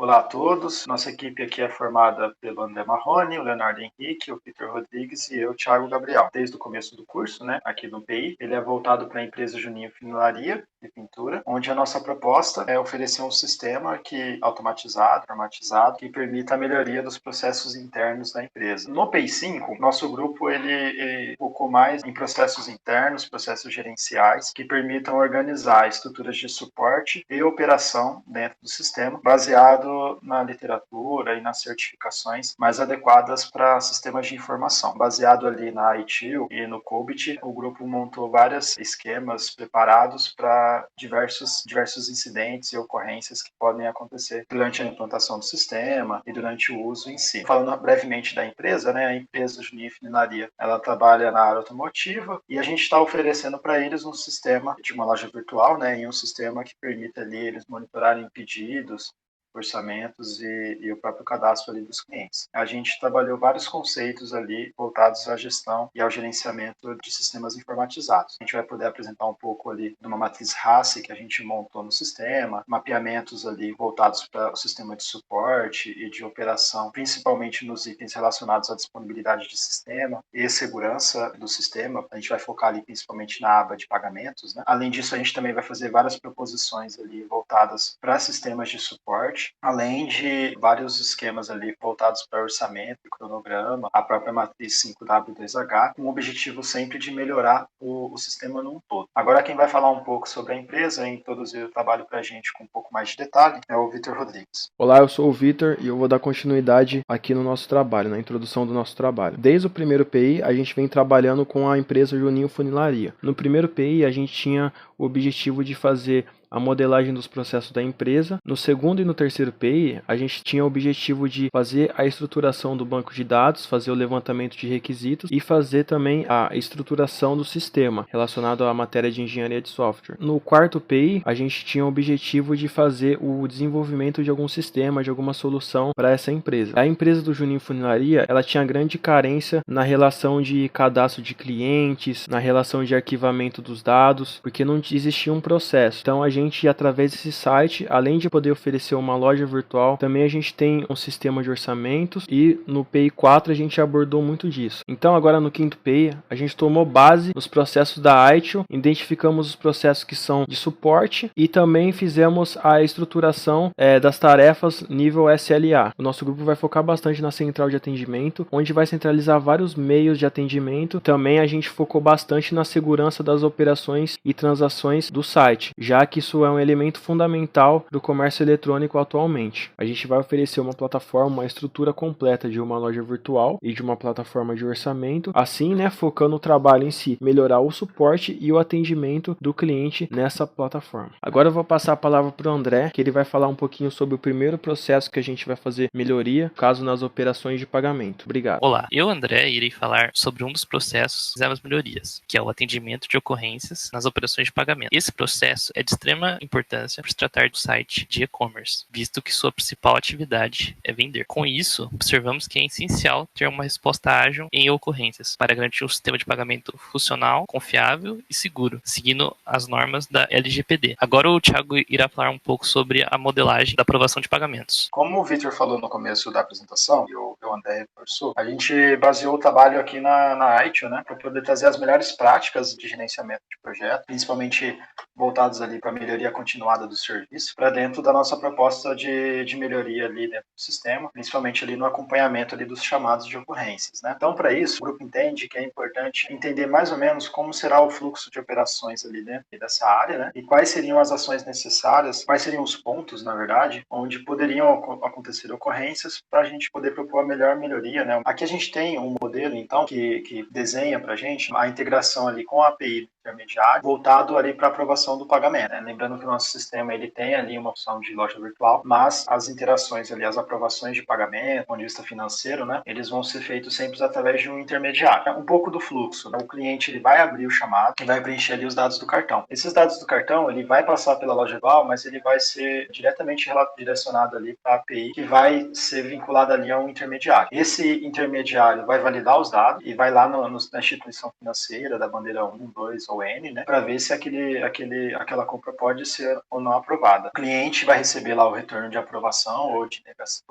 Olá a todos, nossa equipe aqui é formada pelo André Marrone, o Leonardo Henrique, o Vitor Rodrigues e eu, Thiago Gabriel. Desde o começo do curso, aqui no PI, ele é voltado para a empresa Juninho Funilaria de Pintura, onde a nossa proposta é oferecer um sistema automatizado, informatizado, que permita a melhoria dos processos internos da empresa. No PI 5, nosso grupo ele focou mais em processos internos, processos gerenciais, que permitam organizar estruturas de suporte e operação dentro do sistema, baseado na literatura e nas certificações mais adequadas para sistemas de informação. Baseado ali na ITIL e no COBIT, o grupo montou vários esquemas preparados para diversos incidentes e ocorrências que podem acontecer durante a implantação do sistema e durante o uso em si. Falando brevemente da empresa, a empresa Juninho Funilaria, ela trabalha na área automotiva e a gente está oferecendo para eles um sistema de uma loja virtual, e um sistema que permita ali eles monitorarem pedidos, orçamentos e o próprio cadastro ali dos clientes. A gente trabalhou vários conceitos ali voltados à gestão e ao gerenciamento de sistemas informatizados. A gente vai poder apresentar um pouco ali de uma matriz RACI que a gente montou no sistema, mapeamentos ali voltados para o sistema de suporte e de operação, principalmente nos itens relacionados à disponibilidade de sistema e segurança do sistema. A gente vai focar ali principalmente na aba de pagamentos, Além disso, a gente também vai fazer várias proposições ali voltadas para sistemas de suporte, além de vários esquemas ali voltados para orçamento, cronograma, a própria matriz 5W2H, com o objetivo sempre de melhorar o sistema num todo. Agora quem vai falar um pouco sobre a empresa e introduzir o trabalho para a gente com um pouco mais de detalhe é o Vitor Rodrigues. Olá, eu sou o Vitor e eu vou dar continuidade aqui no nosso trabalho, na introdução do nosso trabalho. Desde o primeiro PI, a gente vem trabalhando com a empresa Juninho Funilaria. No primeiro PI, a gente tinha o objetivo de fazer a modelagem dos processos da empresa. No segundo e no terceiro PI, a gente tinha o objetivo de fazer a estruturação do banco de dados, fazer o levantamento de requisitos e fazer também a estruturação do sistema relacionado à matéria de engenharia de software. No quarto PI, a gente tinha o objetivo de fazer o desenvolvimento de algum sistema, de alguma solução para essa empresa. A empresa do Juninho Funilaria, ela tinha grande carência na relação de cadastro de clientes, na relação de arquivamento dos dados, porque não existia um processo. Então a gente, através desse site, além de poder oferecer uma loja virtual, também a gente tem um sistema de orçamentos e no PI 4 a gente abordou muito disso. Então agora no quinto PI, a gente tomou base nos processos da ITIL, identificamos os processos que são de suporte e também fizemos a estruturação das tarefas nível SLA. O nosso grupo vai focar bastante na central de atendimento, onde vai centralizar vários meios de atendimento. Também a gente focou bastante na segurança das operações e transações do site, já que isso é um elemento fundamental do comércio eletrônico atualmente. A gente vai oferecer uma plataforma, uma estrutura completa de uma loja virtual e de uma plataforma de orçamento, assim, focando o trabalho em si, melhorar o suporte e o atendimento do cliente nessa plataforma. Agora eu vou passar a palavra para o André, que ele vai falar um pouquinho sobre o primeiro processo que a gente vai fazer melhoria, caso nas operações de pagamento. Obrigado. Olá, eu, André, irei falar sobre um dos processos que fizemos melhorias, que é o atendimento de ocorrências nas operações de pagamento. Esse processo é de extrema importância por se tratar do site de e-commerce, visto que sua principal atividade é vender. Com isso, observamos que é essencial ter uma resposta ágil em ocorrências para garantir um sistema de pagamento funcional, confiável e seguro, seguindo as normas da LGPD. Agora o Thiago irá falar um pouco sobre a modelagem da aprovação de pagamentos. Como o Vitor falou no começo da apresentação, e o André reforçou, a gente baseou o trabalho aqui na ITIL, para poder trazer as melhores práticas de gerenciamento de projeto, principalmente voltados ali para a melhoria continuada do serviço, para dentro da nossa proposta de melhoria ali dentro do sistema, principalmente ali no acompanhamento ali dos chamados de ocorrências, Então, para isso, o grupo entende que é importante entender mais ou menos como será o fluxo de operações ali dentro dessa área, e quais seriam as ações necessárias, quais seriam os pontos, na verdade, onde poderiam acontecer ocorrências para a gente poder propor a melhor melhoria, Aqui a gente tem um modelo, então, que desenha para a gente a integração ali com a API intermediário, voltado ali para aprovação do pagamento. Lembrando que o nosso sistema ele tem ali uma opção de loja virtual, mas as interações ali, as aprovações de pagamento, do ponto de vista financeiro, eles vão ser feitos sempre através de um intermediário. Um pouco do fluxo, o cliente ele vai abrir o chamado e vai preencher ali os dados do cartão. Esses dados do cartão, ele vai passar pela loja virtual, mas ele vai ser diretamente direcionado ali para a API, que vai ser vinculada ali a um intermediário. Esse intermediário vai validar os dados e vai lá na instituição financeira da bandeira 1, 2 ou o N, né, para ver se aquela compra pode ser ou não aprovada. O cliente vai receber lá o retorno de aprovação ou de negação,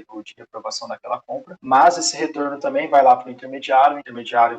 ou de reprovação daquela compra, mas esse retorno também vai lá para o intermediário,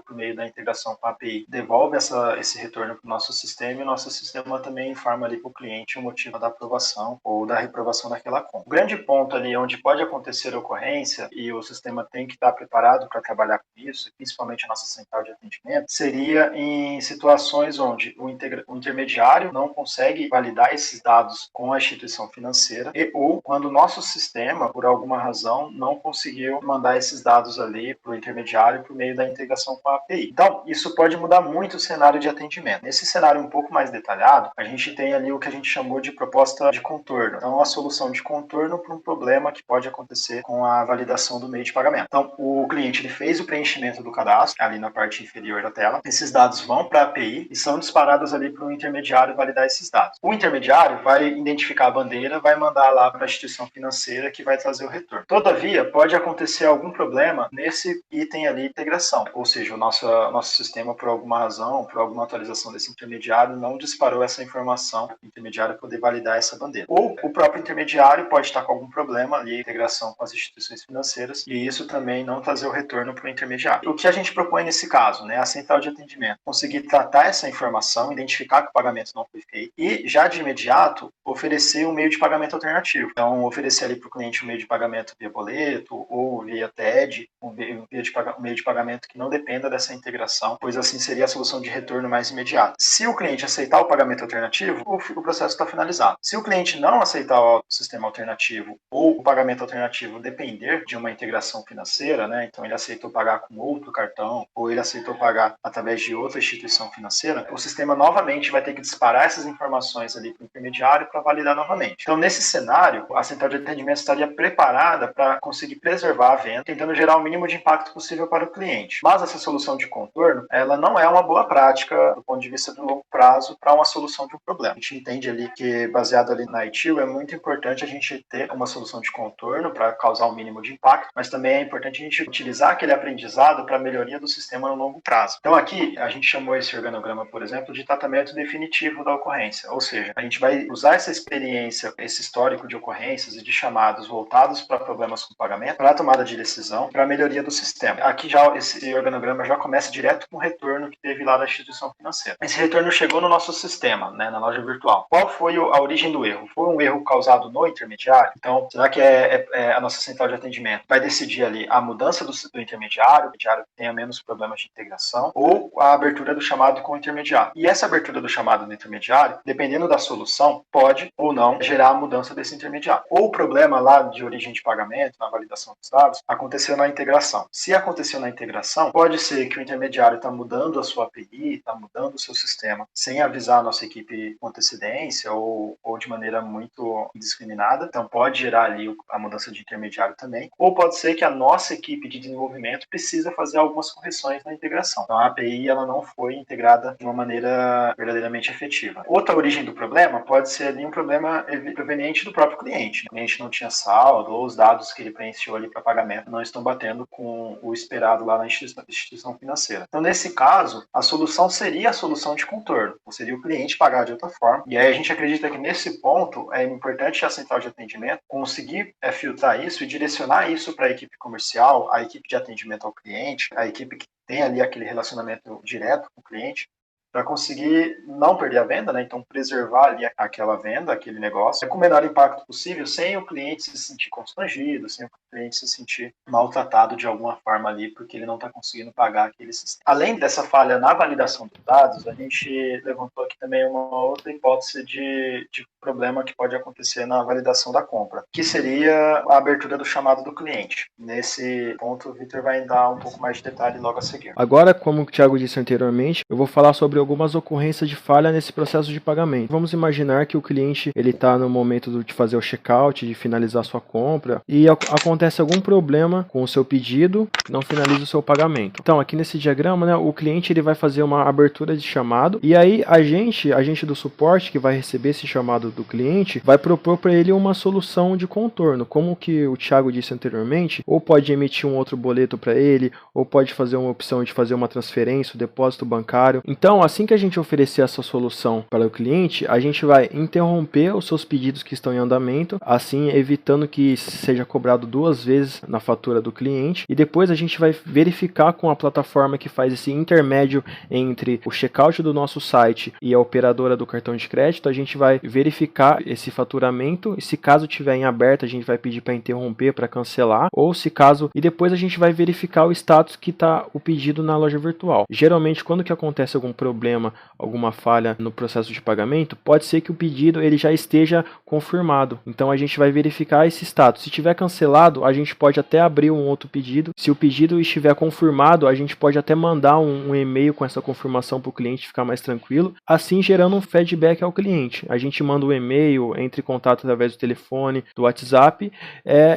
por meio da integração com a API, devolve esse retorno para o nosso sistema, e o nosso sistema também informa ali para o cliente o motivo da aprovação ou da reprovação daquela compra. O grande ponto ali onde pode acontecer ocorrência, e o sistema tem que estar preparado para trabalhar com isso, principalmente a nossa central de atendimento, seria em situações onde o intermediário não consegue validar esses dados com a instituição financeira, ou quando o nosso sistema, por alguma razão, não conseguiu mandar esses dados ali para o intermediário por meio da integração com a API. Então, isso pode mudar muito o cenário de atendimento. Nesse cenário um pouco mais detalhado, a gente tem ali o que a gente chamou de proposta de contorno. Então, a solução de contorno para um problema que pode acontecer com a validação do meio de pagamento. Então, o cliente ele fez o preenchimento do cadastro, ali na parte inferior da tela. Esses dados vão para a API e são disparados ali para o intermediário validar esses dados. O intermediário vai identificar a bandeira, vai mandar lá para a instituição financeira que vai trazer o retorno. Todavia, pode acontecer algum problema nesse item ali, integração. Ou seja, o nosso sistema, por alguma razão, por alguma atualização desse intermediário, não disparou essa informação para o intermediário poder validar essa bandeira. Ou o próprio intermediário pode estar com algum problema ali, integração com as instituições financeiras, e isso também não trazer o retorno para o intermediário. O que a gente propõe nesse caso, né, a central de atendimento, conseguir tratar essa informação, identificar que o pagamento não foi feito e, já de imediato, oferecer um meio de pagamento alternativo. Então, oferecer ali para o cliente um meio de pagamento via boleto ou via TED, um meio de pagamento que não dependa dessa integração, pois assim seria a solução de retorno mais imediata. Se o cliente aceitar o pagamento alternativo, o processo está finalizado. Se o cliente não aceitar o sistema alternativo ou o pagamento alternativo depender de uma integração financeira, né, então ele aceitou pagar com outro cartão ou ele aceitou pagar através de outra instituição financeira, o sistema novamente vai ter que disparar essas informações ali para o intermediário para validar novamente. Então, nesse cenário, a central de atendimento estaria preparada para conseguir preservar a venda, tentando gerar o mínimo de impacto possível para o cliente. Mas essa solução de contorno, ela não é uma boa prática do ponto de vista do longo prazo para uma solução de um problema. A gente entende ali que, baseado ali na ITIL, é muito importante a gente ter uma solução de contorno para causar o mínimo de impacto, mas também é importante a gente utilizar aquele aprendizado para a melhoria do sistema no longo prazo. Então, aqui, a gente chamou esse organograma, por exemplo, de tratamento definitivo da ocorrência, ou seja, a gente vai usar essa experiência, esse histórico de ocorrências e de chamados voltados para problemas com pagamento, para a tomada de decisão, para a melhoria do sistema. Aqui já esse organograma já começa direto com o retorno que teve lá da instituição financeira. Esse retorno chegou no nosso sistema, né, na loja virtual. Qual foi a origem do erro? Foi um erro causado no intermediário? Então, será que a nossa central de atendimento vai decidir ali a mudança do intermediário que tenha menos problemas de integração, ou a abertura do chamado com o intermediário? E essa abertura do chamado do intermediário, dependendo da solução, pode ou não gerar a mudança desse intermediário. Ou o problema lá de origem de pagamento, na validação dos dados, aconteceu na integração. Se aconteceu na integração, pode ser que o intermediário está mudando a sua API, está mudando o seu sistema, sem avisar a nossa equipe com antecedência ou de maneira muito indiscriminada. Então, pode gerar ali a mudança de intermediário também. Ou pode ser que a nossa equipe de desenvolvimento precisa fazer algumas correções na integração. Então, a API ela não foi integrada de uma maneira verdadeiramente efetiva. Outra origem do problema pode ser ali um problema proveniente do próprio cliente. O cliente não tinha saldo, ou os dados que ele preencheu ali para pagamento não estão batendo com o esperado lá na instituição financeira. Então, nesse caso, a solução seria a solução de contorno. Ou seria o cliente pagar de outra forma. E aí a gente acredita que nesse ponto é importante a central de atendimento conseguir filtrar isso e direcionar isso para a equipe comercial, a equipe de atendimento ao cliente, a equipe que tem ali aquele relacionamento direto com o cliente, para conseguir não perder a venda, né? Então preservar ali aquela venda, aquele negócio, com o menor impacto possível, sem o cliente se sentir constrangido, sem o cliente se sentir maltratado de alguma forma ali, porque ele não está conseguindo pagar aquele sistema. Além dessa falha na validação dos dados, a gente levantou aqui também uma outra hipótese de problema que pode acontecer na validação da compra, que seria a abertura do chamado do cliente. Nesse ponto, o Vitor vai dar um pouco mais de detalhe logo a seguir. Agora, como o Thiago disse anteriormente, eu vou falar sobre algumas ocorrências de falha nesse processo de pagamento. Vamos imaginar que o cliente ele está no momento de fazer o checkout, de finalizar sua compra, e acontece algum problema com o seu pedido, não finaliza o seu pagamento. Então, aqui nesse diagrama, né, o cliente ele vai fazer uma abertura de chamado, e aí a gente do suporte que vai receber esse chamado do cliente vai propor para ele uma solução de contorno, como que o Thiago disse anteriormente, ou pode emitir um outro boleto para ele, ou pode fazer uma opção de fazer uma transferência, um depósito bancário. Então, assim que a gente oferecer essa solução para o cliente, a gente vai interromper os seus pedidos que estão em andamento, assim evitando que seja cobrado 2 vezes na fatura do cliente, e depois a gente vai verificar com a plataforma que faz esse intermédio entre o checkout do nosso site e a operadora do cartão de crédito. A gente vai verificar esse faturamento, e se caso tiver em aberto, a gente vai pedir para interromper, para cancelar, ou se caso, e depois a gente vai verificar o status que está o pedido na loja virtual. Geralmente, quando que acontece algum problema, alguma falha no processo de pagamento, pode ser que o pedido ele já esteja confirmado. Então a gente vai verificar esse status. Se tiver cancelado, a gente pode até abrir um outro pedido. Se o pedido estiver confirmado, a gente pode até mandar um e-mail com essa confirmação para o cliente ficar mais tranquilo, assim gerando um feedback ao cliente. A gente manda um e-mail, entre em contato através do telefone, do WhatsApp,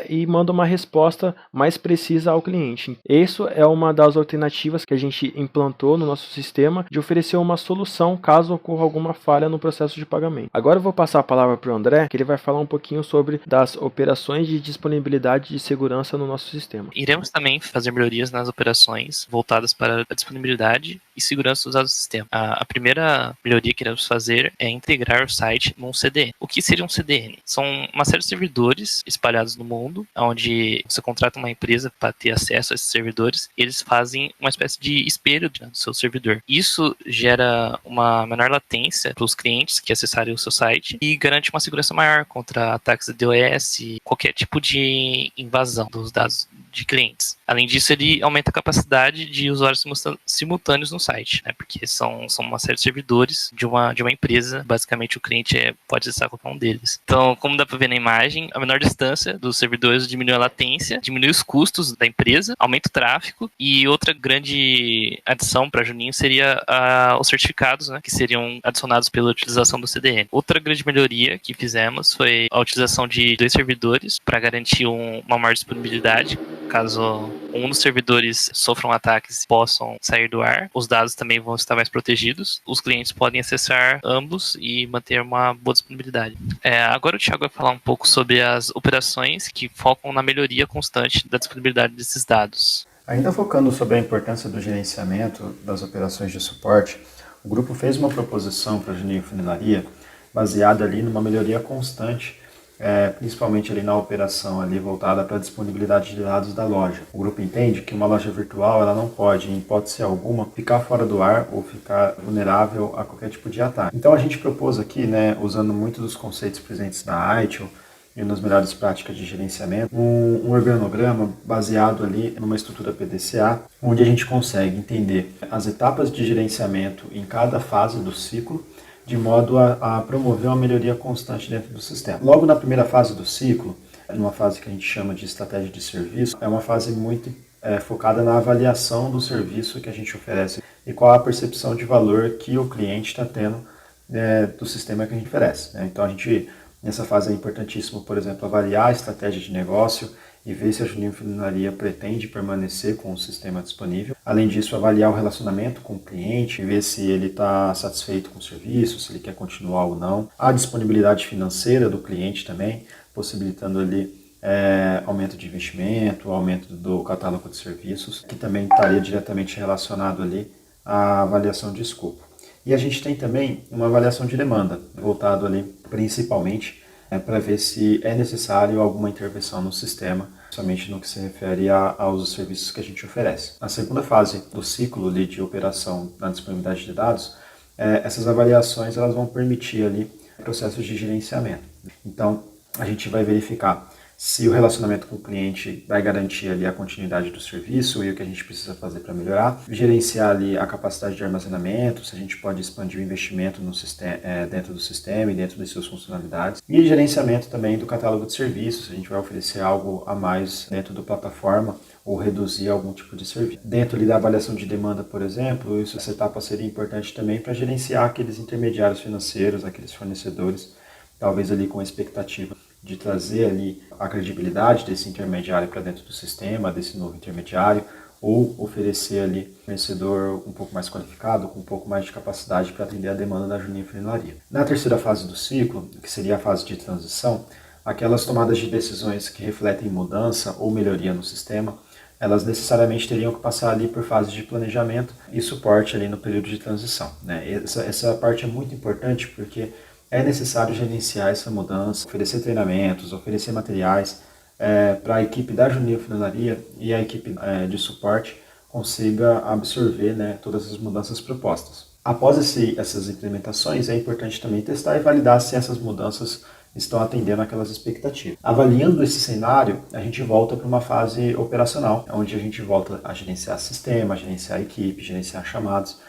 e manda uma resposta mais precisa ao cliente. Isso é uma das alternativas que a gente implantou no nosso sistema de oferecer uma solução caso ocorra alguma falha no processo de pagamento. Agora eu vou passar a palavra para o André, que ele vai falar um pouquinho sobre das operações de disponibilidade de segurança no nosso sistema. Iremos também fazer melhorias nas operações voltadas para a disponibilidade e segurança dos dados do sistema. A primeira melhoria que iremos fazer é integrar o site num CDN. O que seria um CDN? São uma série de servidores espalhados no mundo, onde você contrata uma empresa para ter acesso a esses servidores, e eles fazem uma espécie de espelho do seu servidor. Isso gera uma menor latência para os clientes que acessarem o seu site e garante uma segurança maior contra ataques de DOS e qualquer tipo de invasão dos dados de clientes. Além disso, ele aumenta a capacidade de usuários simultâneos no site, né? Porque são uma série de servidores de uma empresa. Basicamente, o cliente pode acessar qualquer um deles. Então, como dá para ver na imagem, a menor distância dos servidores diminui a latência, diminui os custos da empresa, aumenta o tráfego, e outra grande adição para Juninho seria os certificados, né, que seriam adicionados pela utilização do CDN. Outra grande melhoria que fizemos foi a utilização de 2 servidores para garantir uma maior disponibilidade. Caso um dos servidores sofra um ataque e possam sair do ar, os dados também vão estar mais protegidos. Os clientes podem acessar ambos e manter uma boa disponibilidade. Agora o Thiago vai falar um pouco sobre as operações que focam na melhoria constante da disponibilidade desses dados. Ainda focando sobre a importância do gerenciamento das operações de suporte, o grupo fez uma proposição para a Juninho Funilaria baseada ali numa melhoria constante, principalmente ali na operação ali voltada para a disponibilidade de dados da loja. O grupo entende que uma loja virtual ela não pode, em hipótese alguma, ficar fora do ar ou ficar vulnerável a qualquer tipo de ataque. Então a gente propôs aqui, usando muito dos conceitos presentes na ITIL e nas melhores práticas de gerenciamento, um organograma baseado ali numa estrutura PDCA, onde a gente consegue entender as etapas de gerenciamento em cada fase do ciclo, de modo a promover uma melhoria constante dentro do sistema. Logo na primeira fase do ciclo, numa fase que a gente chama de estratégia de serviço, é uma fase muito focada na avaliação do serviço que a gente oferece e qual a percepção de valor que o cliente está tendo do sistema que a gente oferece. Então nessa fase é importantíssimo, por exemplo, avaliar a estratégia de negócio e ver se a Juninho Funilaria pretende permanecer com o sistema disponível. Além disso, avaliar o relacionamento com o cliente, ver se ele está satisfeito com o serviço, se ele quer continuar ou não. A disponibilidade financeira do cliente também, possibilitando ali aumento de investimento, aumento do catálogo de serviços, que também estaria diretamente relacionado ali à avaliação de escopo. E a gente tem também uma avaliação de demanda, voltado ali principalmente para ver se é necessário alguma intervenção no sistema, somente no que se refere aos serviços que a gente oferece. Na segunda fase do ciclo de operação na disponibilidade de dados, essas avaliações elas vão permitir ali processos de gerenciamento. Então, a gente vai verificar se o relacionamento com o cliente vai garantir ali a continuidade do serviço e o que a gente precisa fazer para melhorar, gerenciar ali a capacidade de armazenamento, se a gente pode expandir o investimento no sistema, dentro do sistema e dentro das suas funcionalidades, e gerenciamento também do catálogo de serviços, se a gente vai oferecer algo a mais dentro da plataforma ou reduzir algum tipo de serviço. Dentro ali da avaliação de demanda, por exemplo, essa etapa seria importante também para gerenciar aqueles intermediários financeiros, aqueles fornecedores, talvez ali com a expectativa de trazer ali a credibilidade desse intermediário para dentro do sistema, desse novo intermediário, ou oferecer ali um fornecedor um pouco mais qualificado, com um pouco mais de capacidade para atender a demanda da Juninho Funilaria. Na terceira fase do ciclo, que seria a fase de transição, aquelas tomadas de decisões que refletem mudança ou melhoria no sistema, elas necessariamente teriam que passar ali por fases de planejamento e suporte ali no período de transição, né? Essa parte é muito importante porque é necessário gerenciar essa mudança, oferecer treinamentos, oferecer materiais para a equipe da Juninho Funilaria e a equipe de suporte consiga absorver, né, todas as mudanças propostas. Após essas implementações, é importante também testar e validar se essas mudanças estão atendendo aquelas expectativas. Avaliando esse cenário, a gente volta para uma fase operacional, onde a gente volta a gerenciar sistema, gerenciar equipe, gerenciar chamados,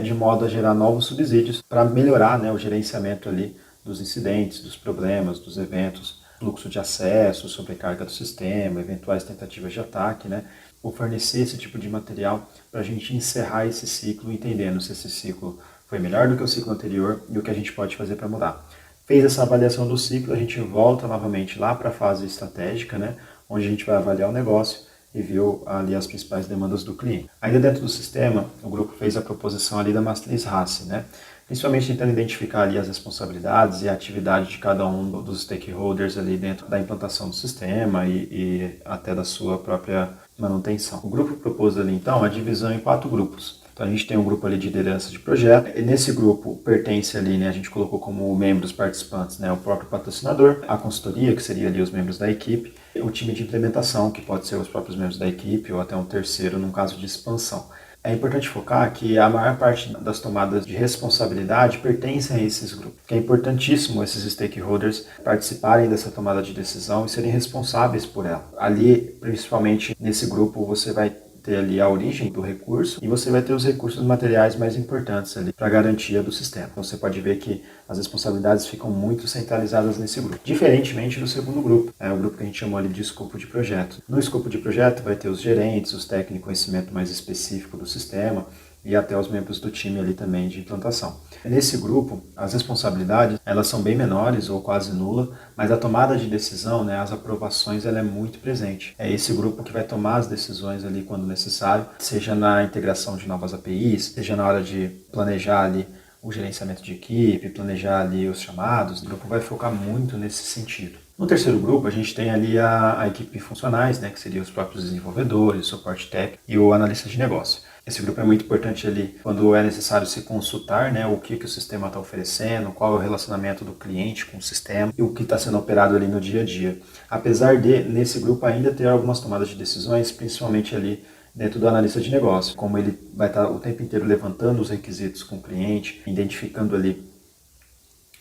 de modo a gerar novos subsídios para melhorar, né, o gerenciamento ali dos incidentes, dos problemas, dos eventos, fluxo de acesso, sobrecarga do sistema, eventuais tentativas de ataque, né, ou fornecer esse tipo de material para a gente encerrar esse ciclo, entendendo se esse ciclo foi melhor do que o ciclo anterior e o que a gente pode fazer para mudar. Fez essa avaliação do ciclo, a gente volta novamente lá para a fase estratégica, né, onde a gente vai avaliar o negócio e viu ali as principais demandas do cliente. Ainda dentro do sistema, o grupo fez a proposição ali da Matriz RACE, né, principalmente tentando identificar ali as responsabilidades e a atividade de cada um dos stakeholders ali dentro da implantação do sistema e até da sua própria manutenção. O grupo propôs ali então a divisão em 4 grupos. Então a gente tem um grupo ali de liderança de projeto, e nesse grupo pertence ali, né, a gente colocou como membros participantes, né, o próprio patrocinador, a consultoria, que seria ali os membros da equipe, o time de implementação, que pode ser os próprios membros da equipe ou até um terceiro num caso de expansão. É importante focar que a maior parte das tomadas de responsabilidade pertencem a esses grupos, que é importantíssimo esses stakeholders participarem dessa tomada de decisão e serem responsáveis por ela. Ali, principalmente nesse grupo, você vai ter ali a origem do recurso e você vai ter os recursos materiais mais importantes ali para a garantia do sistema. Então, você pode ver que as responsabilidades ficam muito centralizadas nesse grupo, diferentemente do segundo grupo, o grupo que a gente chamou ali de escopo de projeto. No escopo de projeto vai ter os gerentes, os técnicos, conhecimento mais específico do sistema e até os membros do time ali também de implantação. Nesse grupo, as responsabilidades, elas são bem menores ou quase nula, mas a tomada de decisão, né, as aprovações, ela é muito presente. É esse grupo que vai tomar as decisões ali quando necessário, seja na integração de novas APIs, seja na hora de planejar ali o gerenciamento de equipe, planejar ali os chamados. O grupo vai focar muito nesse sentido. No terceiro grupo, a gente tem ali a equipe funcionais, né, que seriam os próprios desenvolvedores, o suporte técnico e o analista de negócio. Esse grupo é muito importante ali quando é necessário se consultar, né, o que o sistema está oferecendo, qual é o relacionamento do cliente com o sistema e o que está sendo operado ali no dia a dia. Apesar de, nesse grupo, ainda ter algumas tomadas de decisões, principalmente ali dentro do analista de negócio, como ele vai estar o tempo inteiro levantando os requisitos com o cliente, identificando ali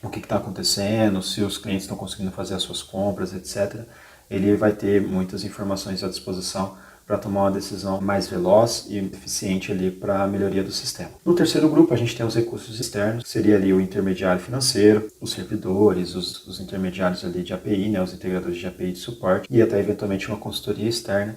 o que está acontecendo, se os clientes estão conseguindo fazer as suas compras, etc. Ele vai ter muitas informações à disposição para tomar uma decisão mais veloz e eficiente ali para a melhoria do sistema. No terceiro grupo, a gente tem os recursos externos, que seria ali o intermediário financeiro, os servidores, os intermediários ali de API, né, os integradores de API de suporte e até eventualmente uma consultoria externa.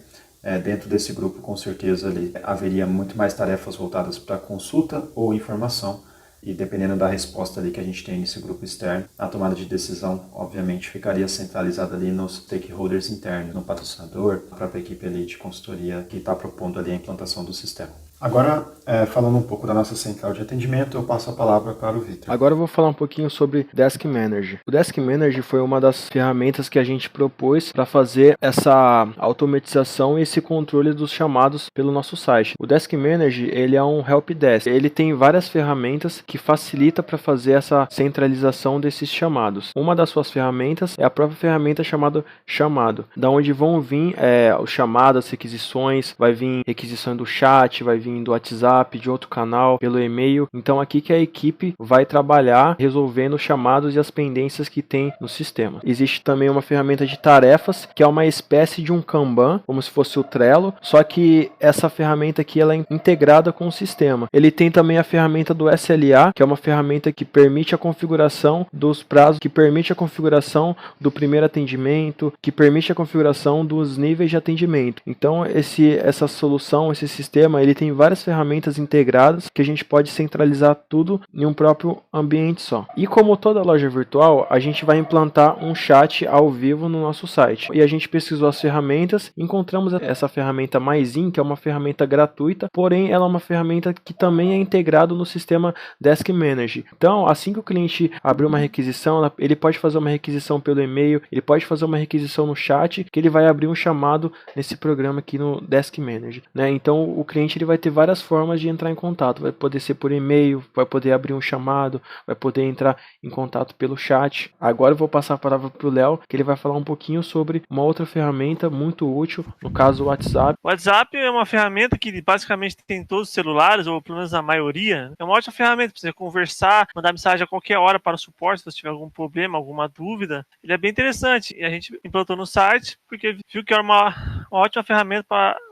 Dentro desse grupo, com certeza, ali haveria muito mais tarefas voltadas para consulta ou informação, e dependendo da resposta ali que a gente tem nesse grupo externo, a tomada de decisão, obviamente, ficaria centralizada ali nos stakeholders internos, no patrocinador, a própria equipe ali de consultoria que está propondo ali a implantação do sistema. Agora, falando um pouco da nossa central de atendimento, eu passo a palavra para o Victor. Agora eu vou falar um pouquinho sobre Desk Manager. O Desk Manager foi uma das ferramentas que a gente propôs para fazer essa automatização e esse controle dos chamados pelo nosso site. O Desk Manager, ele é um help desk. Ele tem várias ferramentas que facilita para fazer essa centralização desses chamados. Uma das suas ferramentas é a própria ferramenta chamada Chamado, da onde vão vir os chamados, as requisições, vai vir requisição do chat, vai vir do WhatsApp, de outro canal, pelo e-mail. Então aqui que a equipe vai trabalhar resolvendo os chamados e as pendências que tem no sistema. Existe também uma ferramenta de tarefas, que é uma espécie de um Kanban, como se fosse o Trello, só que essa ferramenta aqui ela é integrada com o sistema. Ele tem também a ferramenta do SLA, que é uma ferramenta que permite a configuração dos prazos, que permite a configuração do primeiro atendimento, que permite a configuração dos níveis de atendimento. Então essa solução, esse sistema, ele tem várias ferramentas integradas que a gente pode centralizar tudo em um próprio ambiente só. E como toda loja virtual, a gente vai implantar um chat ao vivo no nosso site. E a gente pesquisou as ferramentas, encontramos essa ferramenta MyZin, que é uma ferramenta gratuita, porém ela é uma ferramenta que também é integrado no sistema Desk Manager. Então, assim que o cliente abrir uma requisição, ele pode fazer uma requisição pelo e-mail, ele pode fazer uma requisição no chat, que ele vai abrir um chamado nesse programa aqui no Desk Manager, né? Então, o cliente ele vai ter várias formas de entrar em contato. Vai poder ser por e-mail, vai poder abrir um chamado, vai poder entrar em contato pelo chat. Agora eu vou passar a palavra para o Léo, que ele vai falar um pouquinho sobre uma outra ferramenta muito útil, no caso o WhatsApp. O WhatsApp é uma ferramenta que basicamente tem em todos os celulares, ou pelo menos a maioria. É uma ótima ferramenta para você conversar, mandar mensagem a qualquer hora para o suporte, se você tiver algum problema, alguma dúvida. Ele é bem interessante e a gente implantou no site porque viu que era uma ótima ferramenta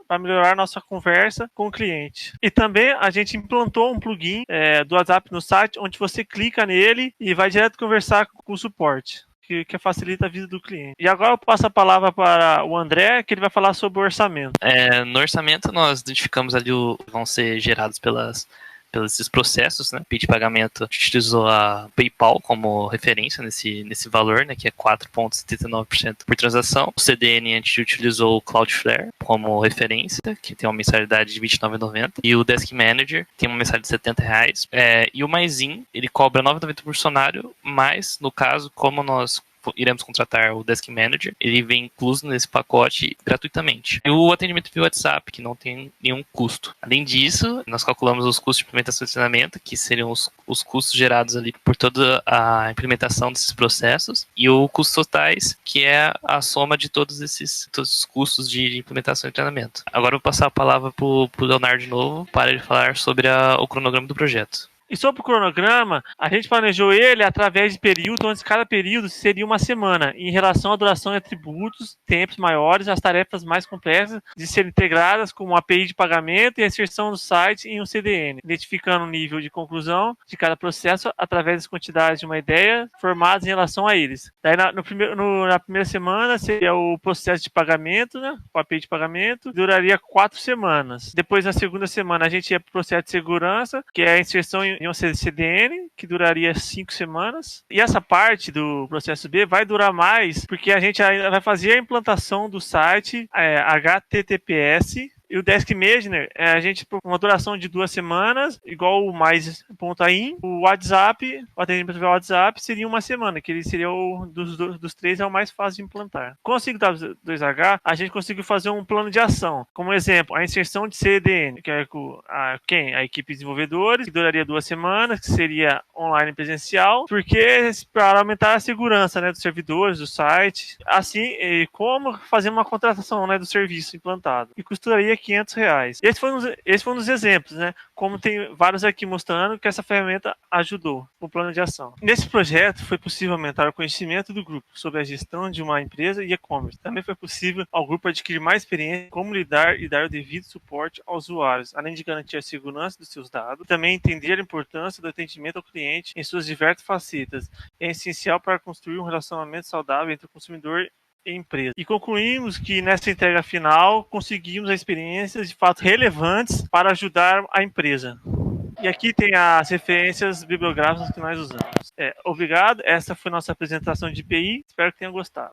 para melhorar nossa conversa com o cliente. E também a gente implantou um plugin do WhatsApp no site, onde você clica nele e vai direto conversar com o suporte, que facilita a vida do cliente. E agora eu passo a palavra para o André, que ele vai falar sobre o orçamento. No orçamento nós identificamos ali vão ser gerados pelos esses processos, né? De pagamento, a gente utilizou a PayPal como referência nesse valor, né? Que é 4,79% por transação. O CDN a gente utilizou o Cloudflare como referência, que tem uma mensalidade de R$ 29,90. E o Desk Manager tem uma mensalidade de R$ 70. E o MyZin, ele cobra R$ 9,90 por funcionário, mas, no caso, como nós iremos contratar o Desk Manager, ele vem incluso nesse pacote gratuitamente. E o atendimento via WhatsApp, que não tem nenhum custo. Além disso, nós calculamos os custos de implementação e funcionamento, que seriam os custos gerados ali por toda a implementação desses processos, e o custos totais, que é a soma de todos os custos de implementação e treinamento. Agora eu vou passar a palavra para o Leonardo de novo, para ele falar sobre o cronograma do projeto. E sobre o cronograma, a gente planejou ele através de períodos, onde cada período seria uma semana, em relação à duração de atributos, tempos maiores, as tarefas mais complexas de serem integradas, como a API de pagamento e a inserção do site em um CDN, identificando o nível de conclusão de cada processo através das quantidades de uma ideia formadas em relação a eles. Daí na primeira semana seria o processo de pagamento, né, o API de pagamento, duraria 4 semanas. Depois, na segunda semana, a gente ia para o processo de segurança, que é a inserção em um CDN, que duraria 5 semanas. E essa parte do processo B vai durar mais, porque a gente ainda vai fazer a implantação do site HTTPS. E o Desk Manager, a gente, por uma duração de 2 semanas, igual o mais.in, o WhatsApp, o atendimento via WhatsApp, seria 1 semana, que ele seria dos 3 é o mais fácil de implantar. Com o 5W2H, a gente conseguiu fazer um plano de ação. Como exemplo, a inserção de CDN, que é a equipe de desenvolvedores, que duraria 2 semanas, que seria online e presencial, porque para aumentar a segurança, né, dos servidores, do site, assim como fazer uma contratação, né, do serviço implantado. E custaria R$500. Esse foi um dos exemplos, né? Como tem vários aqui mostrando que essa ferramenta ajudou no plano de ação. Nesse projeto foi possível aumentar o conhecimento do grupo sobre a gestão de uma empresa e e-commerce. Também foi possível ao grupo adquirir mais experiência em como lidar e dar o devido suporte aos usuários, além de garantir a segurança dos seus dados, e também entender a importância do atendimento ao cliente em suas diversas facetas. É essencial para construir um relacionamento saudável entre o consumidor empresa. E concluímos que nessa entrega final conseguimos experiências de fato relevantes para ajudar a empresa. E aqui tem as referências bibliográficas que nós usamos. Obrigado, essa foi nossa apresentação de IPI, espero que tenham gostado.